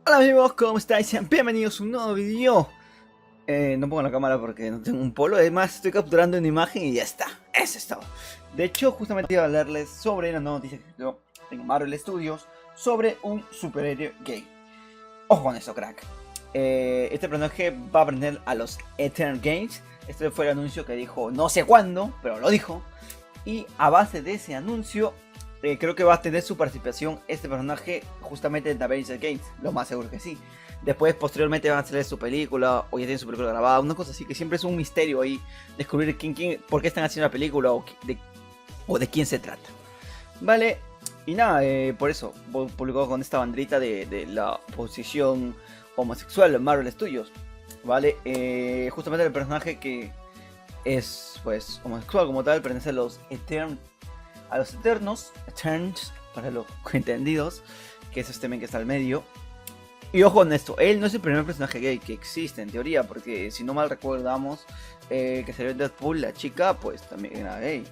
Hola amigos, ¿cómo estáis? Sean bienvenidos a un nuevo video. No pongo la cámara porque no tengo un polo. Además estoy capturando una imagen y ya está. Eso es todo. De hecho, justamente iba a hablarles sobre la nueva noticia que salió en Marvel Studios sobre un superhéroe gay. Ojo con eso, crack. Este personaje va a aprender a los Eternal Games. Este fue el anuncio que dijo no sé cuándo, pero lo dijo. Y a base de ese anuncio, creo que va a tener su participación este personaje justamente en The Avengers Games. Lo más seguro que sí. Después, posteriormente, van a hacer su película, o ya tienen su película grabada, una cosa así, que siempre es un misterio ahí, descubrir por qué están haciendo la película, o de quién se trata. Vale, y nada, por eso, publicó con esta banderita de la posición homosexual de Marvel Studios. Vale, justamente el personaje que es, pues, homosexual como tal, pertenece a los Eternos, para los entendidos, que es este men que está al medio. Y ojo con esto, él no es el primer personaje gay que existe en teoría, porque si no mal recordamos, que salió en Deadpool, la chica pues también era gay.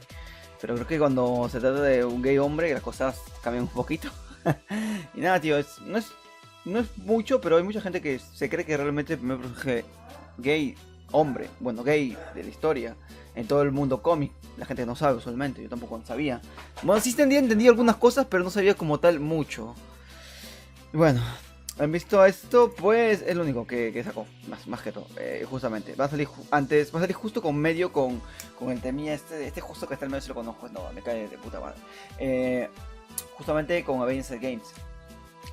Pero creo que cuando se trata de un gay hombre las cosas cambian un poquito. Y nada, tío, no es mucho, pero hay mucha gente que se cree que realmente el primer personaje gay, hombre, bueno, gay de la historia, en todo el mundo cómic. La gente no sabe usualmente, yo tampoco sabía. Bueno, sí entendí algunas cosas, pero no sabía como tal mucho. Bueno, han visto esto, pues es lo único que sacó, más que todo, justamente. Va a salir va a salir justo con medio con el temía este justo que está en medio, si lo conozco, no, me cae de puta madre. Justamente con Avengers Games.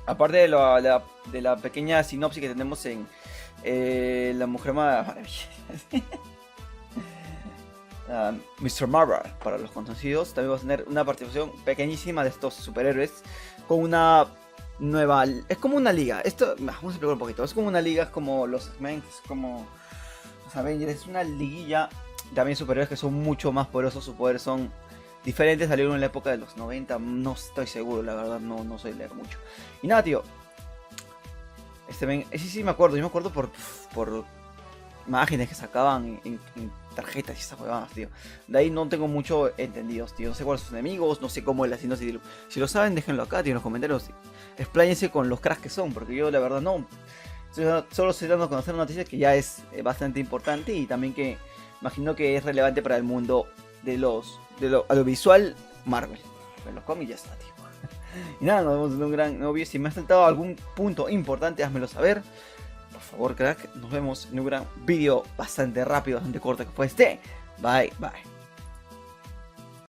Aparte de la pequeña sinopsis que tenemos en La Mujer Maravilla. Mr. Marvel, para los conocidos, también va a tener una participación pequeñísima de estos superhéroes con una nueva, es como una liga. Esto, vamos a explicar un poquito. Es como una liga, es como los X-Men, es como los Avengers, es una liguilla. También superhéroes que son mucho más poderosos, sus poderes son diferentes, salieron en la época de los 90, no estoy seguro, la verdad, no soy leer mucho. Y nada, tío. Sí me acuerdo, yo me acuerdo por imágenes que sacaban en tarjetas y esas huevadas, tío. De ahí no tengo mucho entendidos, tío. No sé cuáles son sus enemigos, no sé cómo es la sinopsis. Si lo saben, déjenlo acá, tío, en los comentarios. Expláyense con los cracks que son, porque yo la verdad no. Solo estoy dando a conocer una noticia que ya es bastante importante y también que imagino que es relevante para el mundo de lo audiovisual Marvel. En los cómics ya está, tío. Y nada, nos vemos en un gran nuevo video. Si me ha saltado algún punto importante, házmelo saber. Por favor, crack, nos vemos en un gran video bastante rápido, bastante corto que fue este. Bye, bye.